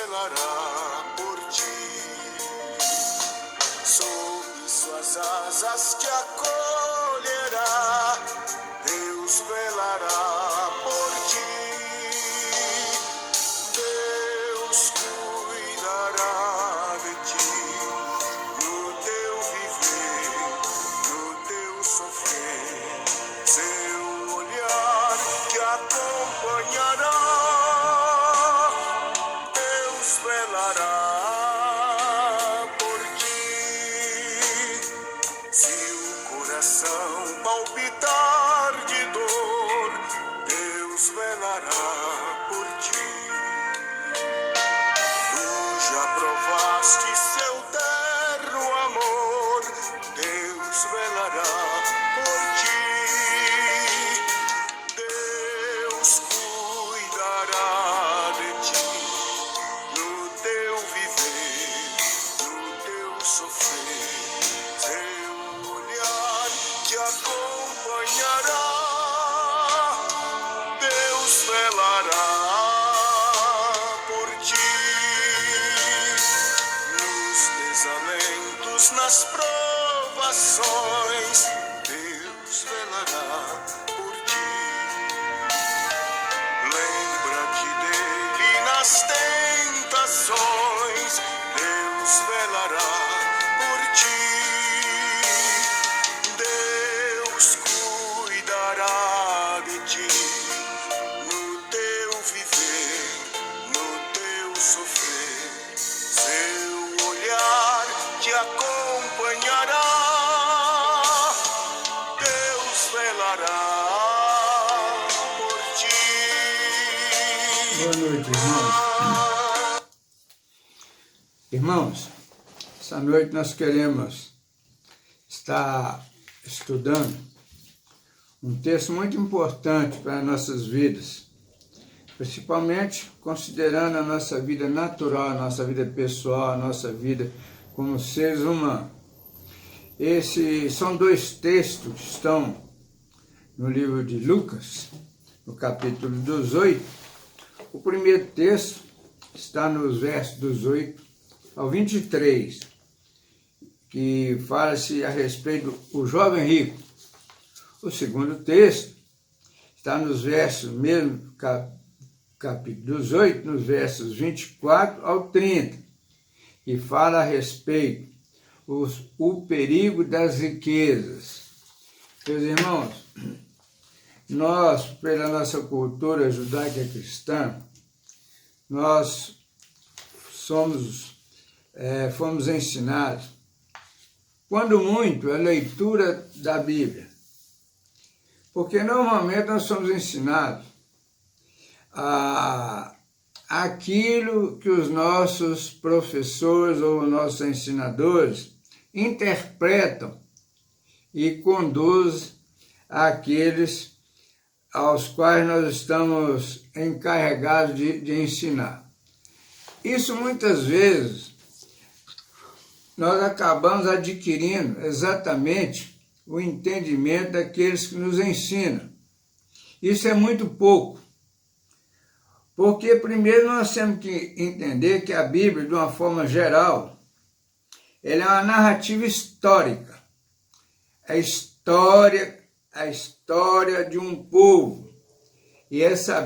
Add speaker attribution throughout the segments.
Speaker 1: velará por ti. Sob suas asas te acolherá, Deus velará por ti. Deus cuidará de ti, no teu viver, no teu sofrer. Seu olhar te acompanhará, Deus velará por ti. Se o coração palpitar de dor, Deus velará por ti. Tu já provaste seu terno amor, Deus velará por ti. Deus cuidará de ti, no teu viver, no teu sofrer. Seu olhar te acompanhará, Deus velará por ti. Nos desalentos, nas provações, Deus velará por ti. Lembra-te dele nas tentações, Deus velará por ti. Deus cuidará de ti, no teu viver, no teu sofrer. Seu olhar te acompanhará, Deus velará por ti.
Speaker 2: Boa noite, irmãos. Irmãos, essa noite nós queremos estar estudando um texto muito importante para nossas vidas, principalmente considerando a nossa vida natural, a nossa vida pessoal, a nossa vida como seres humanos. Esses são dois textos que estão no livro de Lucas, no capítulo 18. O primeiro texto está nos versos 18 ao 23, que fala-se a respeito do jovem rico. O segundo texto está nos versos, mesmo capítulo 18, nos versos 24 ao 30, e fala a respeito o perigo das riquezas. Meus irmãos, nós, pela nossa cultura judaica cristã, nós fomos ensinados, quando muito, a leitura da Bíblia. Porque normalmente nós somos ensinados aquilo que os nossos professores ou nossos ensinadores interpretam e conduzem àqueles aos quais nós estamos encarregados de ensinar. Isso muitas vezes nós acabamos adquirindo exatamente o entendimento daqueles que nos ensinam. Isso é muito pouco, porque primeiro nós temos que entender que a Bíblia, de uma forma geral, ela é uma narrativa histórica. A história de um povo. E essa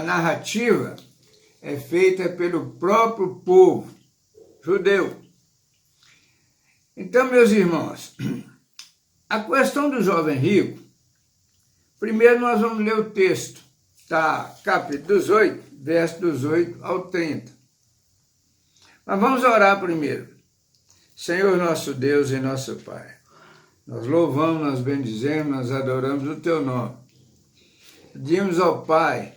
Speaker 2: narrativa é feita pelo próprio povo judeu. Então, meus irmãos, a questão do jovem rico, primeiro nós vamos ler o texto, tá? Capítulo 18, verso 18 ao 30. Mas vamos orar primeiro. Senhor nosso Deus e nosso Pai, nós louvamos, nós bendizemos, nós adoramos o Teu nome. Pedimos ao Pai,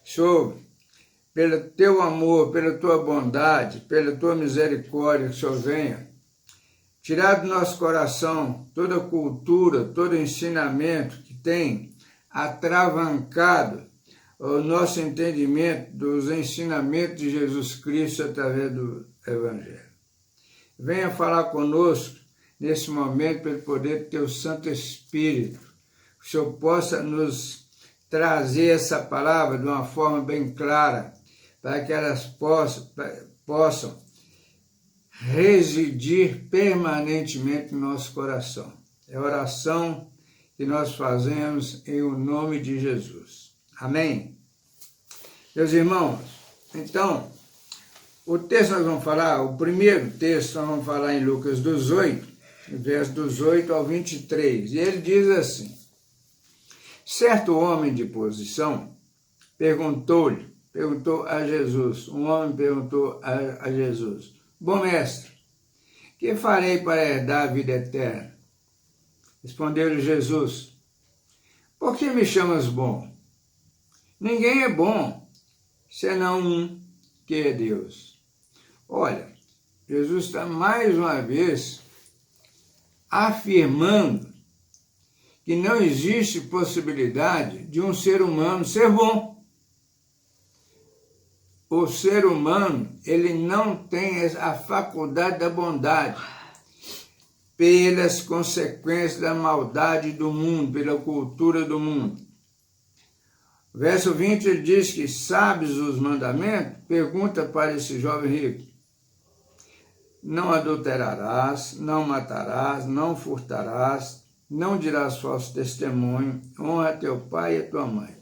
Speaker 2: Senhor, pelo Teu amor, pela Tua bondade, pela Tua misericórdia, que o Senhor venha tirar do nosso coração toda cultura, todo ensinamento que tem atravancado o nosso entendimento dos ensinamentos de Jesus Cristo através do Evangelho. Venha falar conosco nesse momento pelo poder do Teu Santo Espírito, que o Senhor possa nos trazer essa palavra de uma forma bem clara, para que elas possam residir permanentemente no nosso coração. É a oração que nós fazemos em o nome de Jesus. Amém? Meus irmãos, então, o texto nós vamos falar, o primeiro texto nós vamos falar em Lucas 18, verso dos 8 ao 23, e ele diz assim: certo homem de posição perguntou a Jesus, um homem perguntou a Jesus: bom mestre, que farei para herdar a vida eterna? Respondeu-lhe Jesus: por que me chamas bom? Ninguém é bom, senão um, que é Deus. Olha, Jesus está mais uma vez afirmando que não existe possibilidade de um ser humano ser bom. O ser humano, ele não tem a faculdade da bondade, pelas consequências da maldade do mundo, pela cultura do mundo. Verso 20, ele diz que sabes os mandamentos? Pergunta para esse jovem rico: não adulterarás, não matarás, não furtarás, não dirás falso testemunho, honra teu pai e a tua mãe.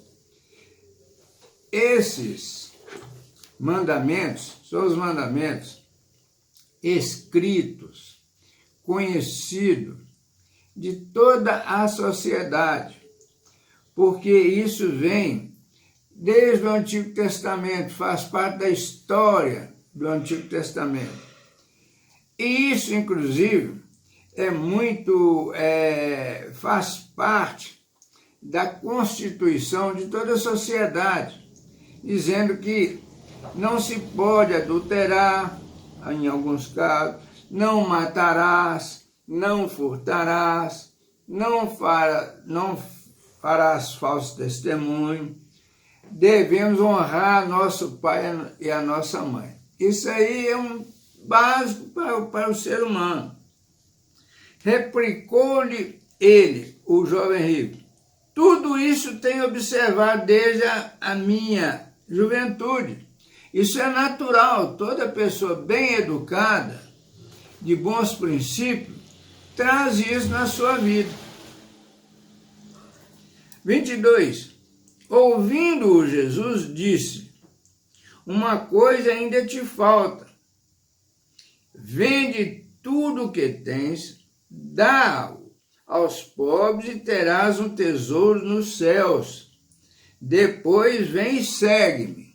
Speaker 2: Esses mandamentos são os mandamentos escritos, conhecidos de toda a sociedade, porque isso vem desde o Antigo Testamento, faz parte da história do Antigo Testamento. E isso, inclusive, faz parte da Constituição de toda a sociedade, dizendo que não se pode adulterar, em alguns casos, não matarás, não furtarás, não farás falso testemunho, devemos honrar nosso pai e a nossa mãe. Isso aí é um básico para o ser humano. Replicou-lhe ele, o jovem rico: tudo isso tenho observado desde a minha juventude. Isso é natural, toda pessoa bem educada, de bons princípios, traz isso na sua vida. 22. Ouvindo-o, Jesus disse: uma coisa ainda te falta. Vende tudo o que tens, dá-o aos pobres e terás um tesouro nos céus. Depois vem e segue-me.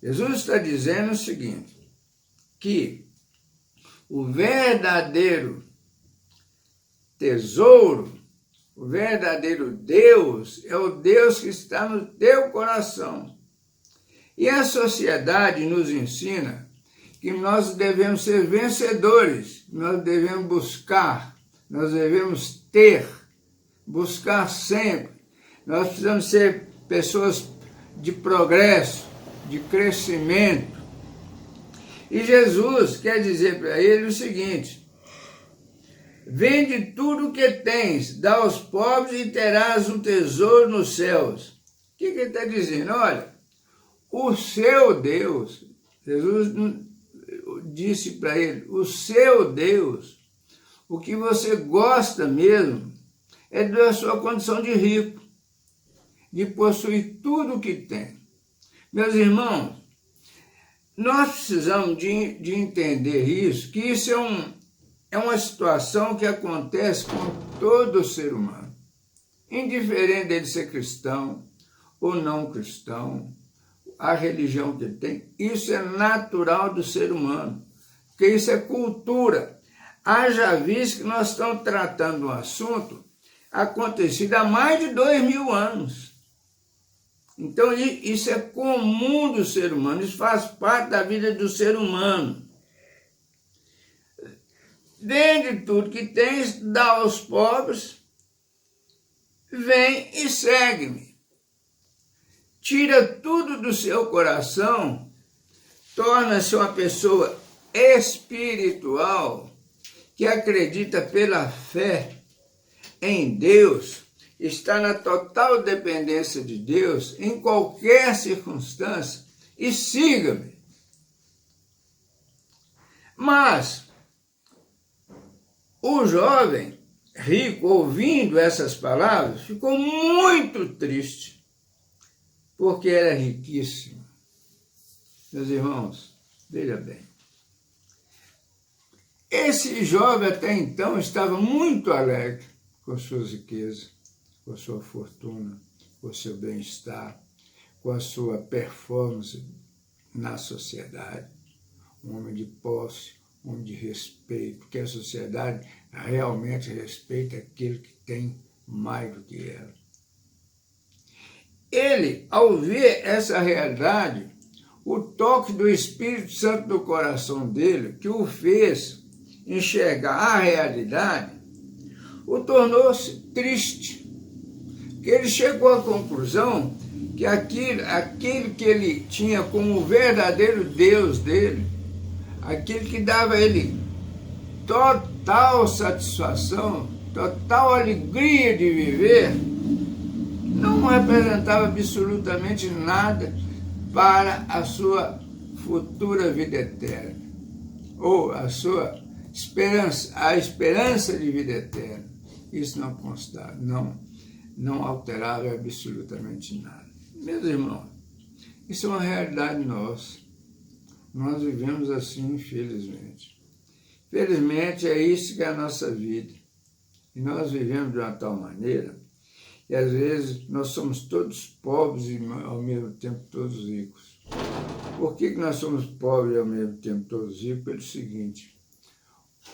Speaker 2: Jesus está dizendo o seguinte, que o verdadeiro tesouro, o verdadeiro Deus, é o Deus que está no teu coração. E a sociedade nos ensina que nós devemos ser vencedores, nós devemos buscar, nós devemos ter, buscar sempre. Nós precisamos ser pessoas de progresso, de crescimento. E Jesus quer dizer para ele o seguinte: vende tudo o que tens, dá aos pobres e terás um tesouro nos céus. O que ele está dizendo? Olha, o seu Deus, Jesus disse para ele, o seu Deus, o que você gosta mesmo, é da sua condição de rico, de possuir tudo o que tem. Meus irmãos, nós precisamos de entender isso, que isso é uma situação que acontece com todo ser humano, indiferente dele ser cristão ou não cristão, a religião que ele tem, isso é natural do ser humano, porque isso é cultura. Haja visto que nós estamos tratando um assunto acontecido há mais de 2000 anos. Então, isso é comum do ser humano, isso faz parte da vida do ser humano. Vende tudo que tens, dá aos pobres, vem e segue-me. Tira tudo do seu coração, torna-se uma pessoa espiritual, que acredita pela fé em Deus, está na total dependência de Deus em qualquer circunstância, e siga-me. Mas o jovem rico, ouvindo essas palavras, ficou muito triste, porque era riquíssimo. Meus irmãos, veja bem, esse jovem até então estava muito alegre com suas riquezas, com a sua fortuna, com o seu bem-estar, com a sua performance na sociedade. Um homem de posse, um homem de respeito, porque a sociedade realmente respeita aquele que tem mais do que ela. Ele, ao ver essa realidade, o toque do Espírito Santo no coração dele, que o fez enxergar a realidade, o tornou-se triste. Que ele chegou à conclusão que aquele que ele tinha como o verdadeiro Deus dele, aquele que dava a ele total satisfação, total alegria de viver, não representava absolutamente nada para a sua futura vida eterna, ou a sua esperança, a esperança de vida eterna. Isso não constava, não alterava absolutamente nada. Meus irmãos, isso é uma realidade nossa. Nós vivemos assim, infelizmente. Felizmente, é isso que é a nossa vida. E nós vivemos de uma tal maneira que, às vezes, nós somos todos pobres e, ao mesmo tempo, todos ricos. Por que nós somos pobres e, ao mesmo tempo, todos ricos? Pelo seguinte: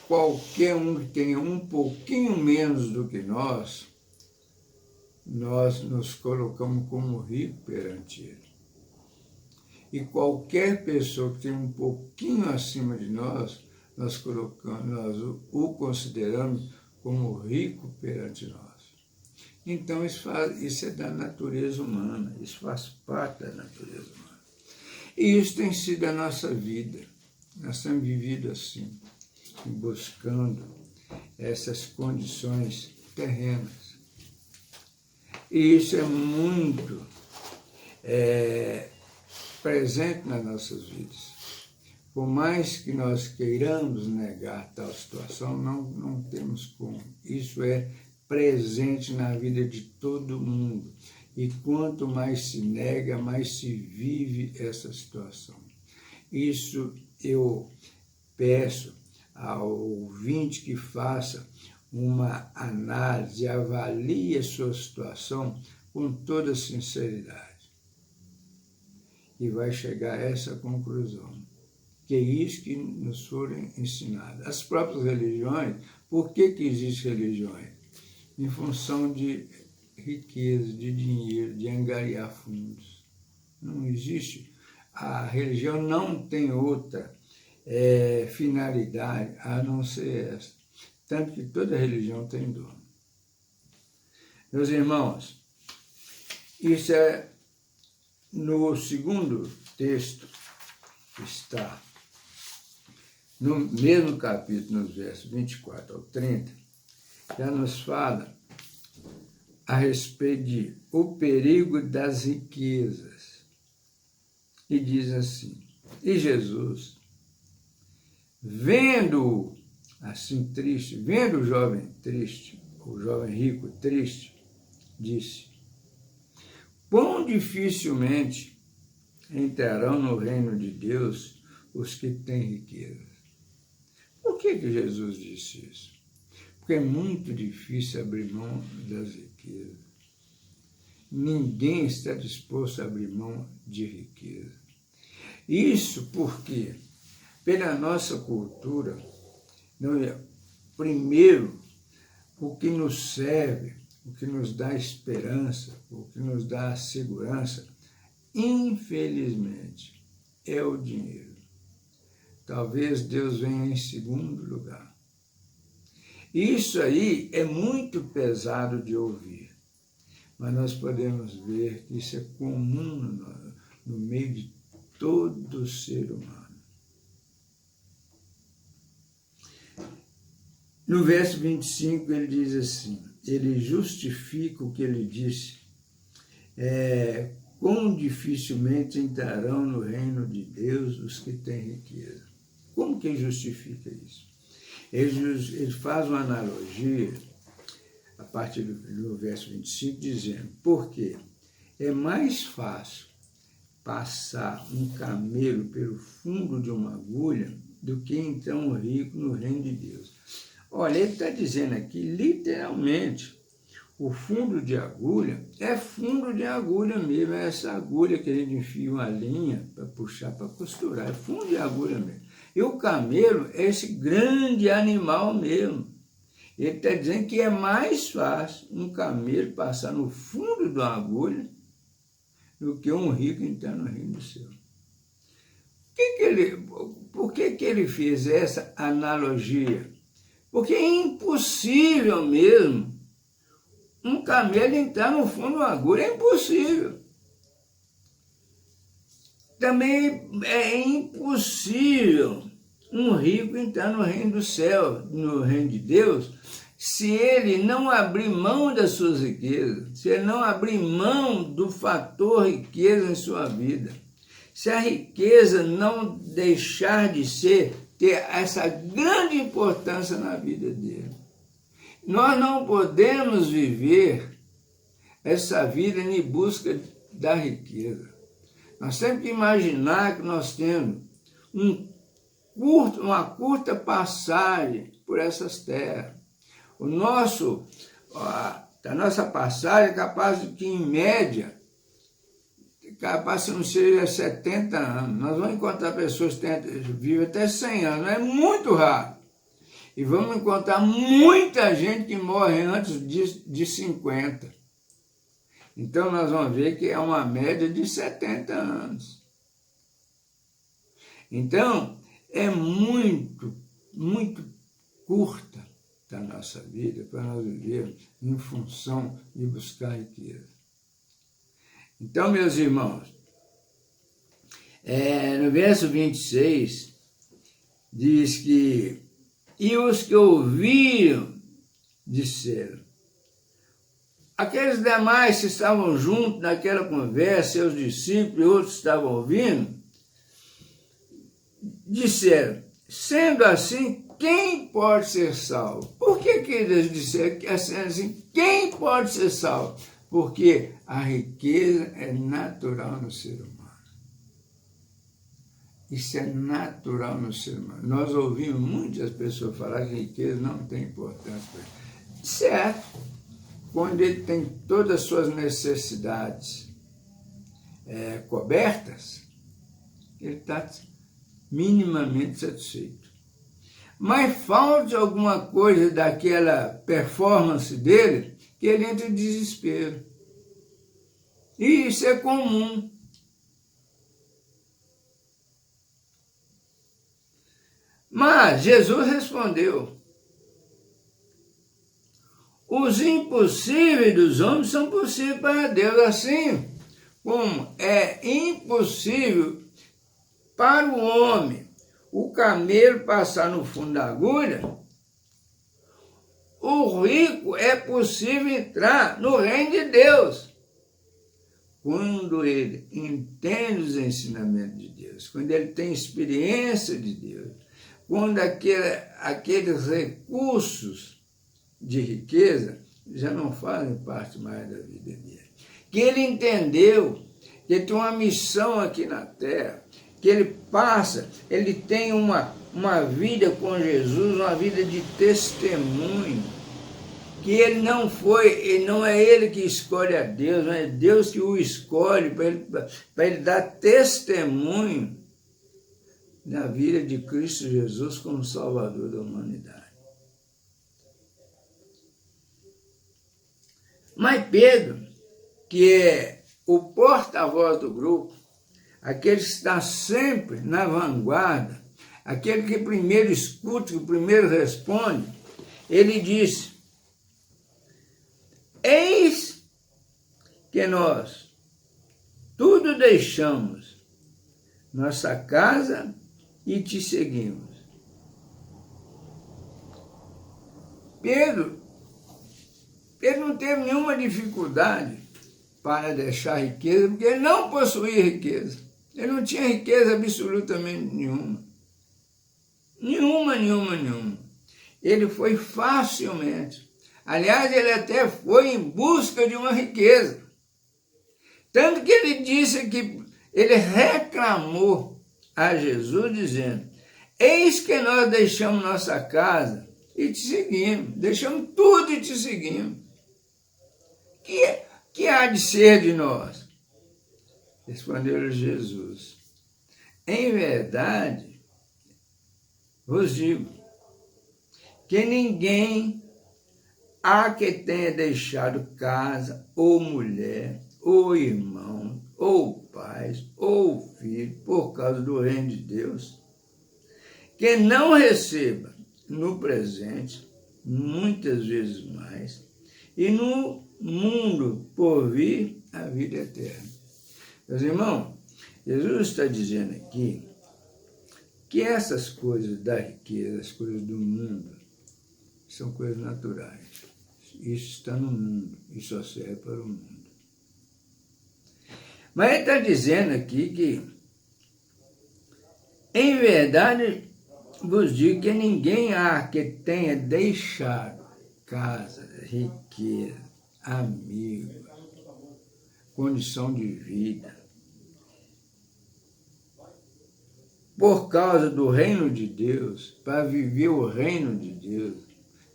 Speaker 2: qualquer um que tenha um pouquinho menos do que nós nos colocamos como rico perante ele. E qualquer pessoa que tem um pouquinho acima de nós o consideramos como rico perante nós. Então isso é da natureza humana, isso faz parte da natureza humana. E isso tem sido a nossa vida. Nós temos vivido assim, buscando essas condições terrenas. E isso é muito presente nas nossas vidas. Por mais que nós queiramos negar tal situação, não temos como. Isso é presente na vida de todo mundo. E quanto mais se nega, mais se vive essa situação. Isso eu peço ao ouvinte que faça uma análise, avalie a sua situação com toda sinceridade. E vai chegar a essa conclusão, que é isso que nos foram ensinados. As próprias religiões, por que existem religiões? Em função de riqueza, de dinheiro, de angariar fundos. Não existe. A religião não tem outra finalidade a não ser essa. Tanto que toda religião tem dono. Meus irmãos, isso é no segundo texto que está no mesmo capítulo, nos versos 24 ao 30, já nos fala a respeito de o perigo das riquezas. E diz assim: e Jesus, vendo-o assim triste, vendo o jovem triste, o jovem rico triste, disse: quão dificilmente entrarão no reino de Deus os que têm riqueza. Por que Jesus disse isso? Porque é muito difícil abrir mão das riquezas. Ninguém está disposto a abrir mão de riqueza. Isso porque, pela nossa cultura, primeiro, o que nos serve, o que nos dá esperança, o que nos dá segurança, infelizmente, é o dinheiro. Talvez Deus venha em segundo lugar. Isso aí é muito pesado de ouvir, mas nós podemos ver que isso é comum no meio de todo ser humano. No verso 25 ele diz assim, ele justifica o que ele disse, quão dificilmente entrarão no reino de Deus os que têm riqueza. Como que ele justifica isso? Ele faz uma analogia, a partir do verso 25, dizendo, porque é mais fácil passar um camelo pelo fundo de uma agulha do que então um rico no reino de Deus. Olha, ele está dizendo aqui, literalmente, o fundo de agulha é fundo de agulha mesmo, é essa agulha que a gente enfia uma linha para puxar, para costurar, é fundo de agulha mesmo. E o camelo é esse grande animal mesmo. Ele está dizendo que é mais fácil um camelo passar no fundo de uma agulha do que um rico entrar no reino do céu. Por que ele fez essa analogia? Porque é impossível mesmo um camelo entrar no fundo de uma agulha, é impossível. Também é impossível um rico entrar no reino do céu, no reino de Deus, se ele não abrir mão das suas riquezas, se ele não abrir mão do fator riqueza em sua vida, se a riqueza não deixar de ter essa grande importância na vida dele. Nós não podemos viver essa vida em busca da riqueza. Nós temos que imaginar que nós temos uma curta passagem por essas terras. A nossa passagem é capaz de que, em média, capaz de não seja 70 anos. Nós vamos encontrar pessoas que vivem até 100 anos, é muito raro. E vamos encontrar muita gente que morre antes de 50. Então nós vamos ver que é uma média de 70 anos. Então, é muito, muito curta a nossa vida para nós vivermos em função de buscar riqueza. Então, meus irmãos, no verso 26, diz que e os que ouviram disseram. Aqueles demais que estavam juntos naquela conversa, seus discípulos e outros estavam ouvindo, disseram, sendo assim, quem pode ser salvo? Por que eles disseram que assim, quem pode ser salvo? Porque a riqueza é natural no ser humano. Isso é natural no ser humano. Nós ouvimos muitas pessoas falar que riqueza não tem importância. Certo, quando ele tem todas as suas necessidades cobertas, ele está minimamente satisfeito. Mas falta alguma coisa daquela performance dele que ele entra em desespero. E isso é comum. Mas Jesus respondeu, os impossíveis dos homens são possíveis para Deus, assim como é impossível para o homem o camelo passar no fundo da agulha, o rico é possível entrar no reino de Deus. Quando ele entende os ensinamentos de Deus, quando ele tem experiência de Deus, quando aqueles recursos de riqueza já não fazem parte mais da vida dele. Que ele entendeu que ele tem uma missão aqui na Terra, que ele tem uma vida com Jesus, uma vida de testemunho, que ele não é ele que escolhe a Deus, não é Deus que o escolhe para ele dar testemunho na vida de Cristo Jesus como Salvador da humanidade. Mas Pedro, que é o porta-voz do grupo, aquele que está sempre na vanguarda, aquele que primeiro escuta, que primeiro responde, ele disse, eis que nós tudo deixamos, nossa casa, e te seguimos. Pedro não teve nenhuma dificuldade para deixar riqueza, porque ele não possuía riqueza. Ele não tinha riqueza absolutamente nenhuma. Nenhuma. Ele foi facilmente. Aliás, ele até foi em busca de uma riqueza. Tanto que ele disse que ele reclamou a Jesus dizendo: eis que nós deixamos nossa casa e te seguimos. Deixamos tudo e te seguimos. Que há de ser de nós? Respondeu-lhe Jesus: em verdade, vos digo, que ninguém há que tenha deixado casa, ou mulher, ou irmão, ou pais, ou filho, por causa do reino de Deus, que não receba no presente, muitas vezes mais, e no mundo por vir a vida eterna. Meus irmãos, Jesus está dizendo aqui que essas coisas da riqueza, as coisas do mundo, são coisas naturais. Isso está no mundo e só serve para o mundo. Mas ele está dizendo aqui que, em verdade, vos digo que ninguém há que tenha deixado casa, riqueza, amigo, condição de vida, por causa do reino de Deus, para viver o reino de Deus,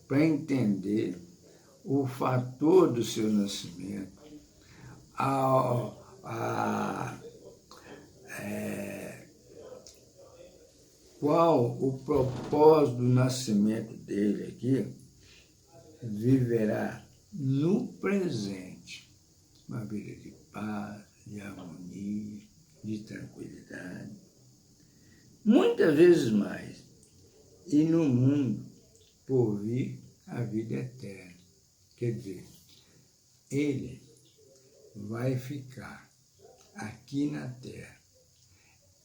Speaker 2: para entender o fator do seu nascimento, qual o propósito do nascimento dele aqui, viverá no presente uma vida de paz, de harmonia, de tranquilidade, muitas vezes mais, e no mundo por vir a vida eterna. Quer dizer, ele vai ficar aqui na terra,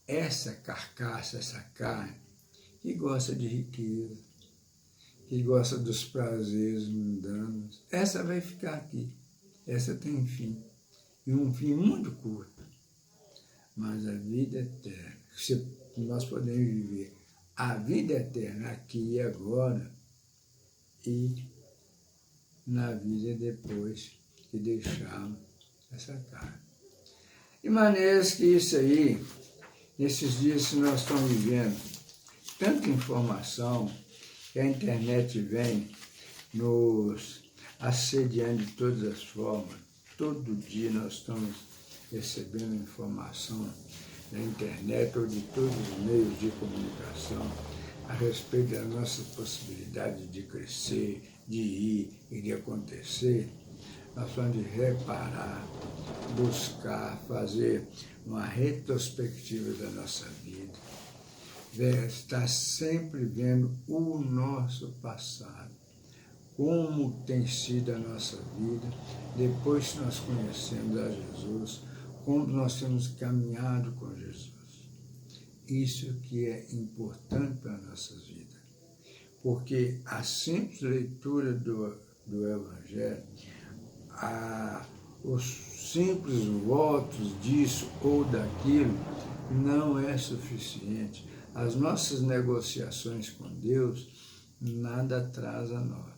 Speaker 2: essa carcaça, essa carne, que gosta de riqueza, que gosta dos prazeres mundanos, essa vai ficar aqui, essa tem fim, e um fim muito curto, mas a vida eterna, nós podemos viver a vida eterna aqui e agora, e na vida depois que deixarmos essa carne. De maneiras que isso aí, nesses dias que nós estamos vivendo, tanta informação, que a internet vem nos assediando de todas as formas. Todo dia nós estamos recebendo informação da internet ou de todos os meios de comunicação a respeito das nossas possibilidades de crescer, de ir e de acontecer. Nós vamos de reparar, buscar, fazer uma retrospectiva da nossa vida. Estar sempre vendo o nosso passado, como tem sido a nossa vida, depois que nós conhecemos a Jesus, como nós temos caminhado com Jesus. Isso que é importante para as nossas vidas, porque a simples leitura do Evangelho, os simples votos disso ou daquilo, não é suficiente. As nossas negociações com Deus, nada traz a nós.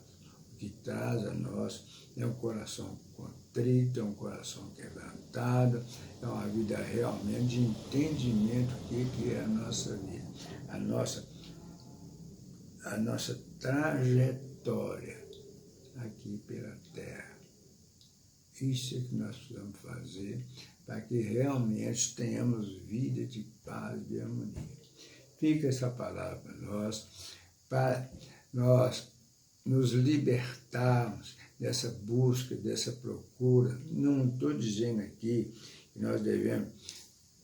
Speaker 2: O que traz a nós é um coração contrito, é um coração quebrantado, é uma vida realmente de entendimento do que é a nossa vida, a nossa trajetória aqui pela terra. Isso é que nós precisamos fazer para que realmente tenhamos vida de paz e de harmonia. Fica essa palavra para nós nos libertarmos dessa busca, dessa procura. Não estou dizendo aqui que nós devemos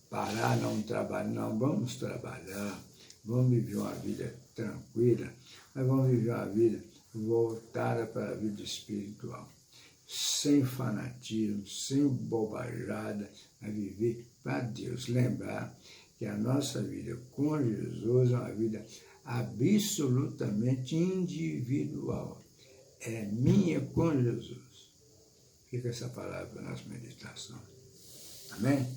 Speaker 2: parar, não trabalhar, não, vamos trabalhar, vamos viver uma vida tranquila, mas vamos viver uma vida voltada para a vida espiritual, sem fanatismo, sem bobajada, a viver para Deus. Lembrar que a nossa vida com Jesus é uma vida absolutamente individual. É minha com Jesus. Fica essa palavra para nossa meditação. Amém?